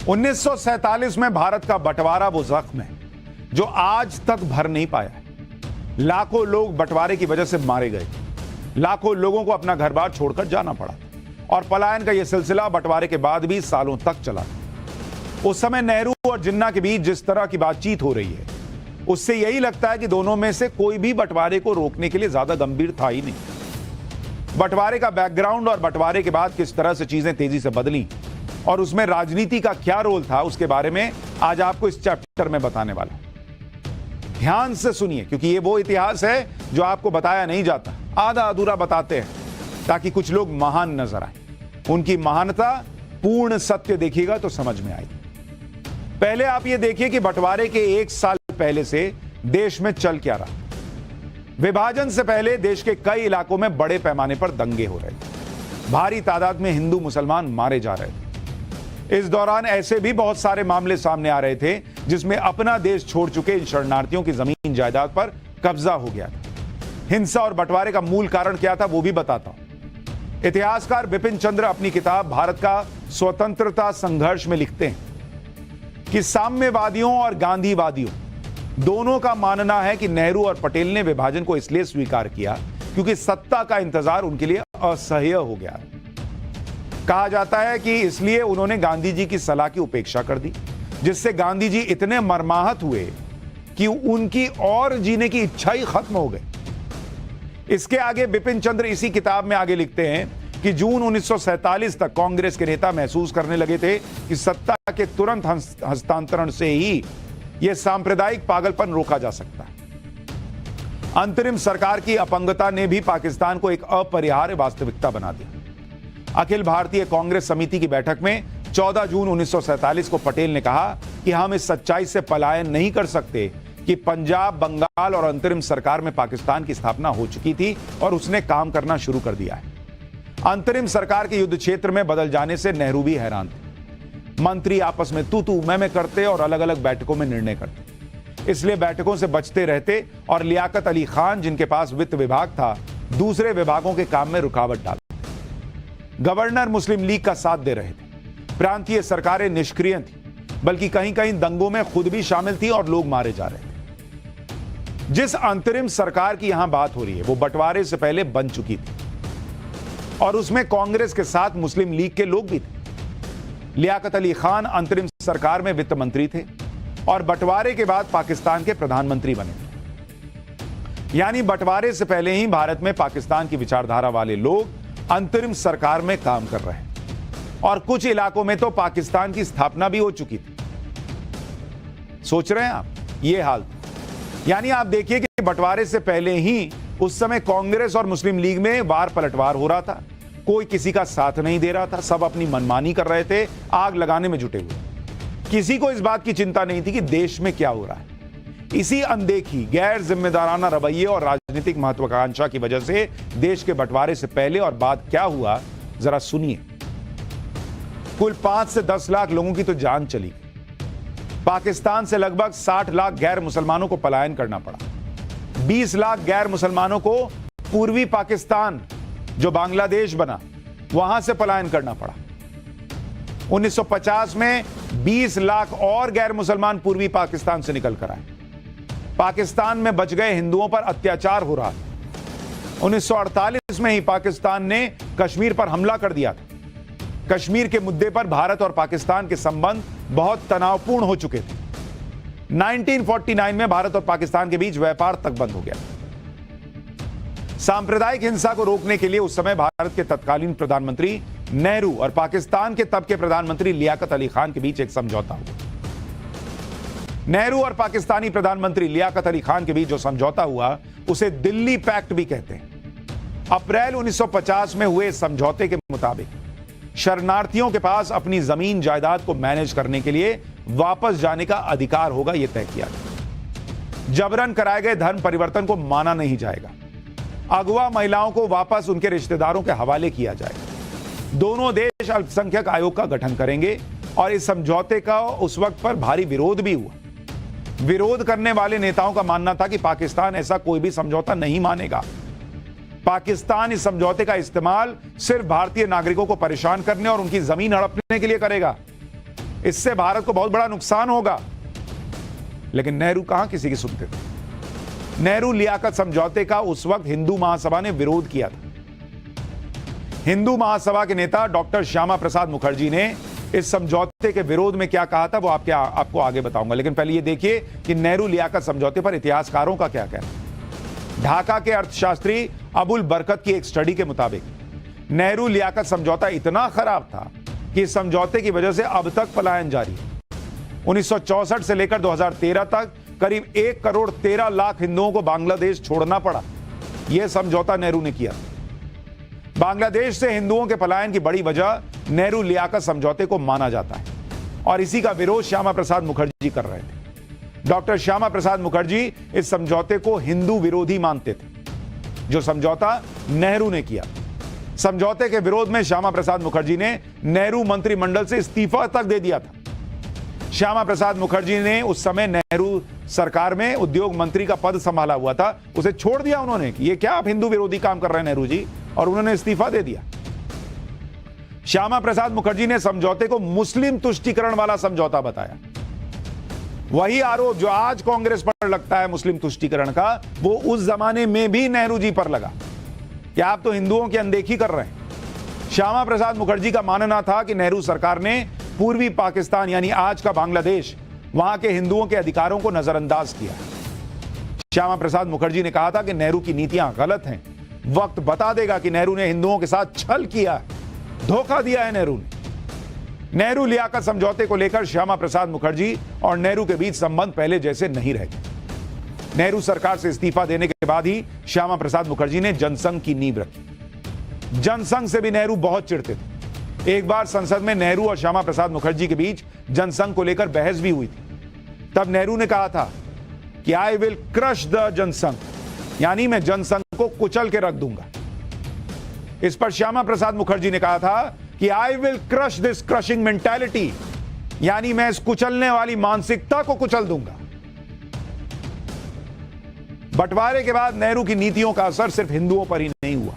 1947 में भारत का बंटवारा वो जख्म है जो आज तक भर नहीं पाया है। लाखों लोग बंटवारे की वजह से मारे गए, लाखों लोगों को अपना घर बार छोड़कर जाना पड़ा और पलायन का यह सिलसिला बंटवारे के बाद भी सालों तक चला। उस समय नेहरू और जिन्ना के बीच जिस तरह की बातचीत हो रही है, उससे यही लगता है कि दोनों में से कोई भी बंटवारे को रोकने के लिए ज्यादा गंभीर था ही नहीं। बंटवारे का बैकग्राउंड और बंटवारे के बाद किस तरह से चीजें तेजी से बदली और उसमें राजनीति का क्या रोल था, उसके बारे में आज आपको इस चैप्टर में बताने वाला हूं। ध्यान से सुनिए, क्योंकि ये वो इतिहास है जो आपको बताया नहीं जाता, आधा अधूरा बताते हैं ताकि कुछ लोग महान नजर आए। उनकी महानता पूर्ण सत्य देखिएगा तो समझ में आएगी। पहले आप ये देखिए कि बंटवारे के 1 साल पहले से देश में चल क्या रहा। विभाजन से पहले देश के कई इलाकों में बड़े पैमाने पर दंगे हो रहे थे, भारी तादाद में हिंदू मुसलमान मारे जा रहे थे। इस दौरान ऐसे भी बहुत सारे मामले सामने आ रहे थे जिसमें अपना देश छोड़ चुके इन शरणार्थियों की जमीन जायदाद पर कब्जा हो गया था। हिंसा और बंटवारे का मूल कारण क्या था वो भी बताता हूं। इतिहासकार बिपिन चंद्र अपनी किताब भारत का स्वतंत्रता संघर्ष में लिखते हैं कि साम्यवादियों और गांधीवादियों दोनों का मानना है कि नेहरू और पटेल ने विभाजन को इसलिए स्वीकार किया क्योंकि सत्ता का इंतजार उनके लिए असह्य हो गया। कहा जाता है कि इसलिए उन्होंने गांधी जी की सलाह की उपेक्षा कर दी, जिससे गांधी जी इतने मर्माहत हुए कि उनकी और जीने की इच्छा ही खत्म हो गई। इसके आगे बिपिन चंद्र इसी किताब में आगे लिखते हैं कि जून 1947 तक कांग्रेस के नेता महसूस करने लगे थे कि सत्ता के तुरंत हस्तांतरण से ही यह सांप्रदायिक पागलपन रोका जा सकता है। अंतरिम सरकार की अपंगता ने भी पाकिस्तान को एक अपरिहार्य वास्तविकता बना दिया। अखिल भारतीय कांग्रेस समिति की बैठक में 14 जून 1947 को पटेल ने कहा कि हम इस सच्चाई से पलायन नहीं कर सकते कि पंजाब, बंगाल और अंतरिम सरकार में पाकिस्तान की स्थापना हो चुकी थी और उसने काम करना शुरू कर दिया है। अंतरिम सरकार के युद्ध क्षेत्र में बदल जाने से नेहरू भी हैरान थे। मंत्री आपस में तू मैं करते और अलग अलग बैठकों में निर्णय करते, इसलिए बैठकों से बचते रहते और लियाकत अली खान, जिनके पास वित्त विभाग था, दूसरे विभागों के काम में रुकावट डालते। गवर्नर मुस्लिम लीग का साथ दे रहे थे। प्रांतीय सरकारें निष्क्रिय थी, बल्कि कहीं कहीं दंगों में खुद भी शामिल थी और लोग मारे जा रहे थे। जिस अंतरिम सरकार की यहां बात हो रही है वो बंटवारे से पहले बन चुकी थी और उसमें कांग्रेस के साथ मुस्लिम लीग के लोग भी थे। लियाकत अली खान अंतरिम सरकार में वित्त मंत्री थे और बंटवारे के बाद पाकिस्तान के प्रधानमंत्री बने थे। यानी बंटवारे से पहले ही भारत में पाकिस्तान की विचारधारा वाले लोग अंतरिम सरकार में काम कर रहे हैं और कुछ इलाकों में तो पाकिस्तान की स्थापना भी हो चुकी थी। सोच रहे हैं आप, ये हाल था। यानी आप देखिए कि बंटवारे से पहले ही उस समय कांग्रेस और मुस्लिम लीग में वार पलटवार हो रहा था। कोई किसी का साथ नहीं दे रहा था, सब अपनी मनमानी कर रहे थे, आग लगाने में जुटे हुए। किसी को इस बात की चिंता नहीं थी कि देश में क्या हो रहा है। इसी अनदेखी, गैर जिम्मेदाराना रवैये और राजनीतिक महत्वाकांक्षा की वजह से देश के बंटवारे से पहले और बाद क्या हुआ, जरा सुनिए। कुल 5 से 10 लाख लोगों की तो जान चली। पाकिस्तान से लगभग 60 लाख गैर मुसलमानों को पलायन करना पड़ा। 20 लाख गैर मुसलमानों को पूर्वी पाकिस्तान, जो बांग्लादेश बना, वहां से पलायन करना पड़ा। 1950 में 20 लाख और गैर मुसलमान पूर्वी पाकिस्तान से निकल कर आए। पाकिस्तान में बच गए हिंदुओं पर अत्याचार हो रहा था। 1948 में ही पाकिस्तान ने कश्मीर पर हमला कर दिया था। कश्मीर के मुद्दे पर भारत और पाकिस्तान के संबंध बहुत तनावपूर्ण हो चुके थे। 1949 में भारत और पाकिस्तान के बीच व्यापार तक बंद हो गया। सांप्रदायिक हिंसा को रोकने के लिए उस समय भारत के तत्कालीन प्रधानमंत्री नेहरू और पाकिस्तान के तब के प्रधानमंत्री लियाकत अली खान के बीच एक समझौता हुआ। नेहरू और पाकिस्तानी प्रधानमंत्री लियाकत अली खान के बीच जो समझौता हुआ उसे दिल्ली पैक्ट भी कहते हैं। अप्रैल 1950 में हुए समझौते के मुताबिक शरणार्थियों के पास अपनी जमीन जायदाद को मैनेज करने के लिए वापस जाने का अधिकार होगा, यह तय किया गया। जबरन कराए गए धर्म परिवर्तन को माना नहीं जाएगा। अगवा महिलाओं को वापस उनके रिश्तेदारों के हवाले किया जाएगा। दोनों देश अल्पसंख्यक आयोग का गठन करेंगे और इस समझौते का उस वक्त पर भारी विरोध भी हुआ। विरोध करने वाले नेताओं का मानना था कि पाकिस्तान ऐसा कोई भी समझौता नहीं मानेगा। पाकिस्तान इस समझौते का इस्तेमाल सिर्फ भारतीय नागरिकों को परेशान करने और उनकी जमीन हड़पने के लिए करेगा। इससे भारत को बहुत बड़ा नुकसान होगा। लेकिन नेहरू कहां किसी की सुनते थे। नेहरू लियाकत समझौते का उस वक्त हिंदू महासभा ने विरोध किया था। हिंदू महासभा के नेता डॉक्टर श्यामा प्रसाद मुखर्जी ने इस समझौते के विरोध में क्या कहा था वो आपको आगे बताऊंगा। लेकिन पहले ये देखिए कि नेहरू लियाकत समझौते पर इतिहासकारों का क्या कहना है। ढाका के अर्थशास्त्री अबुल बरकत की एक स्टडी के मुताबिक नेहरू लियाकत समझौता इतना खराब था कि इस समझौते की वजह से अब तक पलायन जारी है। 1964 से लेकर 2013 तक करीब 1 करोड़ 13 लाख हिंदुओं को बांग्लादेश छोड़ना पड़ा। यह समझौता नेहरू ने किया। बांग्लादेश से हिंदुओं के पलायन की बड़ी वजह नेहरू लियाकत समझौते को माना जाता है और इसी का विरोध श्यामा प्रसाद मुखर्जी कर रहे थे। डॉक्टर श्यामा प्रसाद मुखर्जी इस समझौते को हिंदू विरोधी मानते थे, जो समझौता नेहरू ने किया। समझौते के विरोध में श्यामा प्रसाद मुखर्जी ने नेहरू मंत्रिमंडल से इस्तीफा तक दे दिया था। श्यामा प्रसाद मुखर्जी ने उस समय नेहरू सरकार में उद्योग मंत्री का पद संभाला हुआ था, उसे छोड़ दिया उन्होंने कि ये क्या आप हिंदू विरोधी काम कर रहे हैं नेहरू जी, और उन्होंने इस्तीफा दे दिया। श्यामा प्रसाद मुखर्जी ने समझौते को मुस्लिम तुष्टीकरण वाला समझौता बताया। वही आरोप जो आज कांग्रेस पर लगता है मुस्लिम तुष्टीकरण का, वो उस जमाने में भी नेहरू जी पर लगा कि आप तो हिंदुओं की अनदेखी कर रहे हैं। श्यामा प्रसाद मुखर्जी का मानना था कि नेहरू सरकार ने पूर्वी पाकिस्तान यानी आज का बांग्लादेश, वहां के हिंदुओं के अधिकारों को नजरअंदाज किया। श्यामा प्रसाद मुखर्जी ने कहा था कि नेहरू की नीतियां गलत हैं। वक्त बता देगा कि नेहरू ने हिंदुओं के साथ छल किया, धोखा दिया है नेहरू ने। नेहरू लियाकत समझौते को लेकर श्यामा प्रसाद मुखर्जी और नेहरू के बीच संबंध पहले जैसे नहीं रह गए। नेहरू सरकार से इस्तीफा देने के बाद ही श्यामा प्रसाद मुखर्जी ने जनसंघ की नींव रखी। जनसंघ से भी नेहरू बहुत चिढ़ते थे। एक बार संसद में नेहरू और श्यामा प्रसाद मुखर्जी के बीच जनसंघ को लेकर बहस भी हुई थी। तब नेहरू ने कहा था कि I will crush the Jansangh, यानी मैं जनसंघ को कुचल के रख दूंगा। इस पर श्यामा प्रसाद मुखर्जी ने कहा था कि I will crush this crushing mentality, यानी मैं इस कुचलने वाली मानसिकता को कुचल दूंगा। बंटवारे के बाद नेहरू की नीतियों का असर सिर्फ हिंदुओं पर ही नहीं हुआ।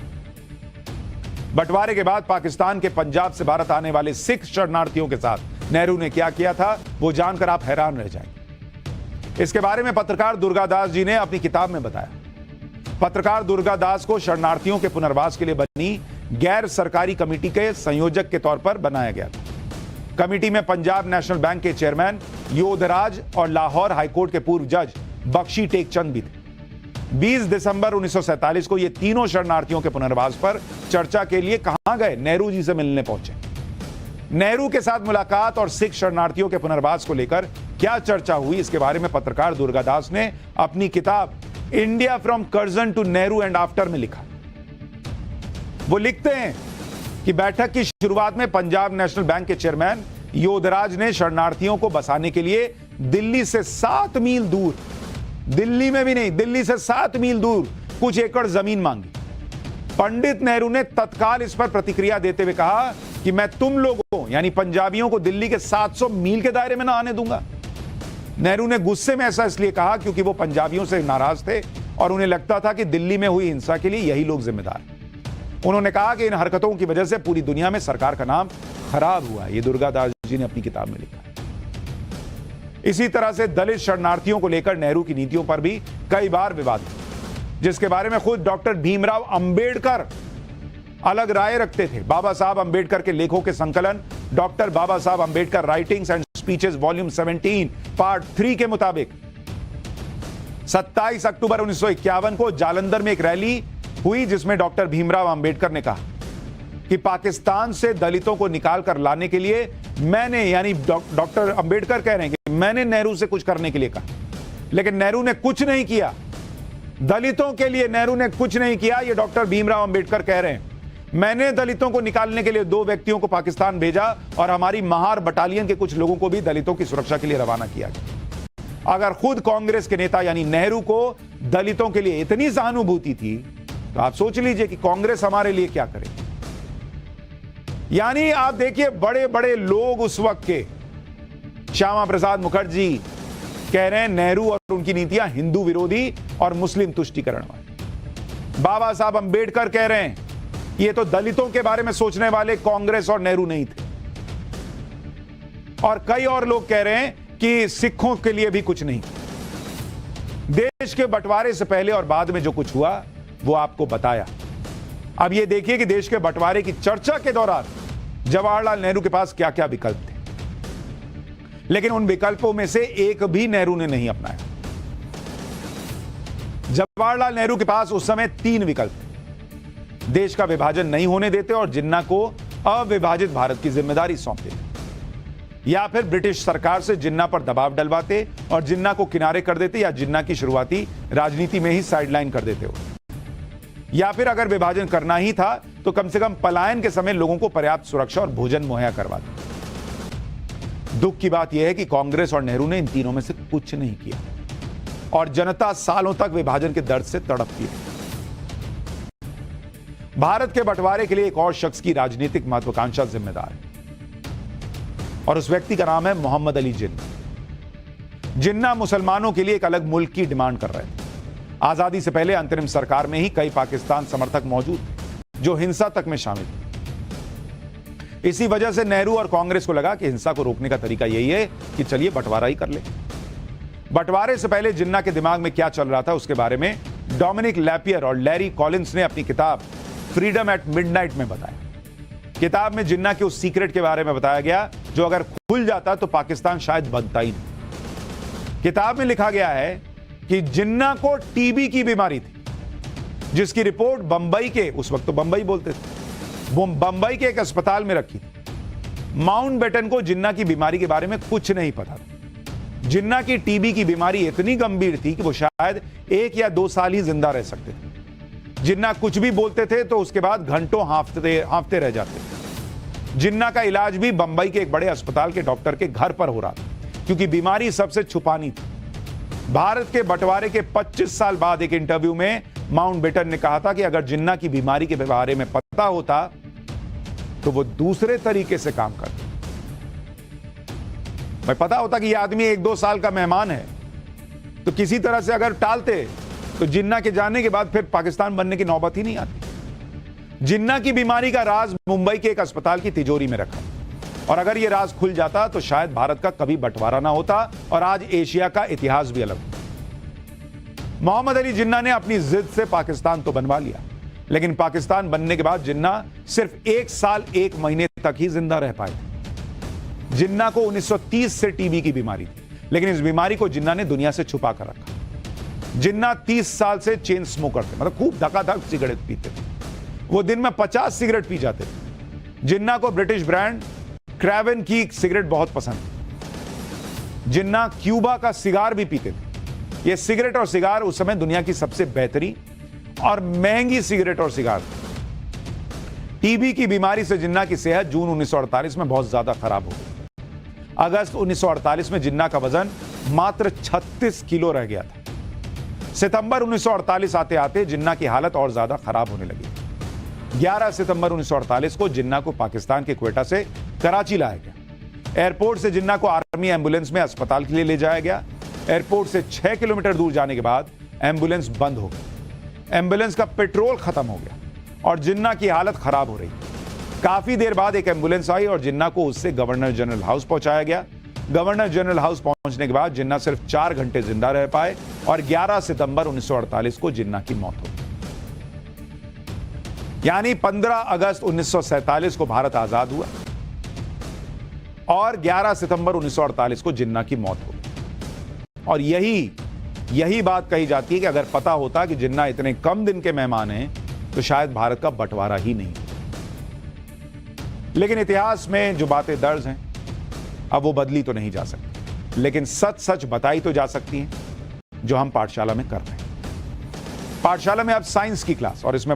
बंटवारे के बाद पाकिस्तान के पंजाब से भारत आने वाले सिख शरणार्थियों के साथ नेहरू ने क्या किया था वो जानकर आप हैरान रह जाएंगे। इसके बारे में पत्रकार दुर्गादास जी ने अपनी किताब में बताया। पत्रकार दुर्गादास को शरणार्थियों के पुनर्वास के लिए बनी गैर सरकारी कमेटी के संयोजक के तौर पर बनाया गया था। कमेटी में पंजाब नेशनल बैंक के चेयरमैन योधराज और लाहौर हाईकोर्ट के पूर्व जज बख्शी टेकचंद भी थे। 20 दिसंबर 1947 को ये तीनों शरणार्थियों के पुनर्वास पर चर्चा के लिए कहां गए? नेहरू जी से मिलने पहुंचे। नेहरू के साथ मुलाकात और सिख शरणार्थियों के पुनर्वास को लेकर क्या चर्चा हुई, इसके बारे में पत्रकार दुर्गादास ने अपनी किताब India from Curzon to Nehru and after में लिखा। वो लिखते हैं कि बैठक की शुरुआत में पंजाब नेशनल बैंक के चेयरमैन योधराज ने शरणार्थियों को बसाने के लिए दिल्ली से 7 मील दूर, दिल्ली में भी नहीं, दिल्ली से 7 मील दूर कुछ एकड़ जमीन मांगी। पंडित नेहरू ने तत्काल इस पर प्रतिक्रिया देते हुए कहा कि मैं तुम लोगों यानी पंजाबियों को दिल्ली के 700 मील के दायरे में ना आने दूंगा। नेहरू ने गुस्से में ऐसा इसलिए कहा क्योंकि वो पंजाबियों से नाराज थे और उन्हें लगता था कि दिल्ली में हुई हिंसा के लिए यही लोग जिम्मेदार हैं। उन्होंने कहा कि इन हरकतों की वजह से पूरी दुनिया में सरकार का नाम खराब हुआ। ये दुर्गादास जी ने अपनी किताब में लिखा है। इसी तरह से दलित शरणार्थियों को लेकर नेहरू की नीतियों पर भी कई बार विवाद हुआ, जिसके बारे में खुद डॉक्टर भीमराव अंबेडकर अलग राय रखते थे। बाबा साहब अंबेडकर के लेखों के संकलन डॉक्टर बाबा साहब Ambedkar writings and speeches volume 17 part 3 के मुताबिक 27 अक्टूबर 1951 को जालंधर में एक रैली हुई जिसमें डॉक्टर भीमराव अंबेडकर ने कहा कि पाकिस्तान से दलितों को निकाल कर लाने के लिए मैंने, यानी डॉक्टर अंबेडकर कह रहे हैं कि मैंने नेहरू से कुछ करने के लिए कहा, लेकिन नेहरू ने कुछ नहीं किया। दलितों के लिए नेहरू ने कुछ नहीं किया, ये डॉक्टर भीमराव अंबेडकर कह रहे हैं। मैंने दलितों को निकालने के लिए 2 व्यक्तियों को पाकिस्तान भेजा और हमारी महार बटालियन के कुछ लोगों को भी दलितों की सुरक्षा के लिए रवाना किया गया। अगर खुद कांग्रेस के नेता यानी नेहरू को दलितों के लिए इतनी सहानुभूति थी तो आप सोच लीजिए कि कांग्रेस हमारे लिए क्या करे। यानी आप देखिए बड़े बड़े लोग उस वक्त के, श्यामा प्रसाद मुखर्जी कह रहे हैं नेहरू और उनकी नीतियां हिंदू विरोधी और मुस्लिम तुष्टीकरण वाली। बाबा साहब अंबेडकर कह रहे हैं ये तो दलितों के बारे में सोचने वाले कांग्रेस और नेहरू नहीं थे। और कई और लोग कह रहे हैं कि सिखों के लिए भी कुछ नहीं। देश के बंटवारे से पहले और बाद में जो कुछ हुआ वो आपको बताया। अब ये देखिए कि देश के बंटवारे की चर्चा के दौरान जवाहरलाल नेहरू के पास क्या क्या विकल्प थे, लेकिन उन विकल्पों में से एक भी नेहरू ने नहीं अपनाया। जवाहरलाल नेहरू के पास उस समय 3 विकल्प थे। देश का विभाजन नहीं होने देते और जिन्ना को अविभाजित भारत की जिम्मेदारी सौंप देते, या फिर ब्रिटिश सरकार से जिन्ना पर दबाव डलवाते और जिन्ना को किनारे कर देते, या जिन्ना की शुरुआती राजनीति में ही साइडलाइन कर देते हो, या फिर अगर विभाजन करना ही था तो कम से कम पलायन के समय लोगों को पर्याप्त सुरक्षा और भोजन मुहैया करवाते। दुख की बात यह है कि कांग्रेस और नेहरू ने इन तीनों में से कुछ नहीं किया और जनता सालों तक विभाजन के दर्द से तड़पती है। भारत के बंटवारे के लिए एक और शख्स की राजनीतिक महत्वाकांक्षा जिम्मेदार है और उस व्यक्ति का नाम है मोहम्मद अली जिन्ना। जिन्ना मुसलमानों के लिए एक अलग मुल्क की डिमांड कर रहे थे। आजादी से पहले अंतरिम सरकार में ही कई पाकिस्तान समर्थक मौजूद थे जो हिंसा तक में शामिल थे। इसी वजह से नेहरू और कांग्रेस को लगा कि हिंसा को रोकने का तरीका यही है कि चलिए बंटवारा ही कर ले। बंटवारे से पहले जिन्ना के दिमाग में क्या चल रहा था उसके बारे में डोमिनिक लैपियर और लैरी कॉलिंस ने अपनी किताब फ्रीडम एट मिडनाइट में बताया। किताब में जिन्ना के उस सीक्रेट के बारे में बताया गया जो अगर खुल जाता तो पाकिस्तान शायद बनता ही नहीं। किताब में लिखा गया है कि जिन्ना को टीबी की बीमारी थी, जिसकी रिपोर्ट बंबई के, उस वक्त तो बंबई बोलते थे, वो बंबई के एक अस्पताल में रखी थी। माउंटबेटन को जिन्ना की बीमारी के बारे में कुछ नहीं पता था। जिन्ना की टीबी की बीमारी इतनी गंभीर थी कि वो शायद 1 या 2 साल ही जिंदा रह सकते थे। जिन्ना कुछ भी बोलते थे तो उसके बाद घंटों हांफते रह जाते थे। जिन्ना का इलाज भी बंबई के एक बड़े अस्पताल के डॉक्टर के घर पर हो रहा था, क्योंकि बीमारी सबसे छुपानी थी। भारत के बंटवारे के 25 साल बाद एक इंटरव्यू में माउंटबेटन ने कहा था कि अगर जिन्ना की बीमारी के बारे में पता होता तो वो दूसरे तरीके से काम करता। मैं पता होता कि यह आदमी 1-2 साल का मेहमान है तो किसी तरह से अगर टालते तो जिन्ना के जाने के बाद फिर पाकिस्तान बनने की नौबत ही नहीं आती। जिन्ना की बीमारी का राज मुंबई के एक अस्पताल की तिजोरी में रखा, और अगर यह राज खुल जाता तो शायद भारत का कभी बंटवारा ना होता और आज एशिया का इतिहास भी अलग होता। मोहम्मद अली जिन्ना ने अपनी जिद से पाकिस्तान तो बनवा लिया, लेकिन पाकिस्तान बनने के बाद जिन्ना सिर्फ 1 साल 1 महीने तक ही जिंदा रह पाए। जिन्ना को 1930 से टीबी की बीमारी थी, लेकिन इस बीमारी को जिन्ना ने दुनिया से छुपा कर रखा। जिन्ना 30 साल से चेन स्मोकर थे, मतलब खूब धकाधक सिगरेट पीते थे। वो दिन में 50 सिगरेट पी जाते थे। जिन्ना को ब्रिटिश ब्रांड क्रेवन की सिगरेट बहुत पसंद थी। जिन्ना क्यूबा का सिगार भी पीते थे। ये सिगरेट और सिगार उस समय दुनिया की सबसे बेहतरीन और महंगी सिगरेट और सिगार। टीबी की बीमारी से जिन्ना की सेहत जून 1948 में बहुत ज्यादा खराब हो गई। अगस्त 1948 में जिन्ना का वजन मात्र 36 किलो रह गया था। सितंबर 1948 आते आते जिन्ना की हालत और ज्यादा खराब होने लगी। 11 सितंबर 1948 को जिन्ना को पाकिस्तान के क्वेटा से कराची लाया गया। एयरपोर्ट से जिन्ना को आर्मी एम्बुलेंस में अस्पताल के लिए ले जाया गया। एयरपोर्ट से 6 किलोमीटर दूर जाने के बाद एम्बुलेंस बंद हो गई। एम्बुलेंस का पेट्रोल खत्म हो गया और जिन्ना की हालत खराब हो रही। काफी देर बाद एक एम्बुलेंस आई और जिन्ना को उससे गवर्नर जनरल हाउस पहुंचाया गया। गवर्नर जनरल हाउस पहुंचने के बाद जिन्ना सिर्फ 4 घंटे जिंदा रह पाए और 11 सितंबर 1948 को जिन्ना की मौत हो गई। यानी 15 अगस्त 1947 को भारत आजाद हुआ और 11 सितंबर 1948 को जिन्ना की मौत हो गई। और यही बात कही जाती है कि अगर पता होता कि जिन्ना इतने कम दिन के मेहमान हैं तो शायद भारत का बंटवारा ही नहीं। लेकिन इतिहास में जो बातें दर्ज हैं अब वो बदली तो नहीं जा सकती, लेकिन सच बताई तो जा सकती हैं, जो हम पाठशाला में कर रहे हैं। पाठशाला में अब साइंस की क्लास, और इसमें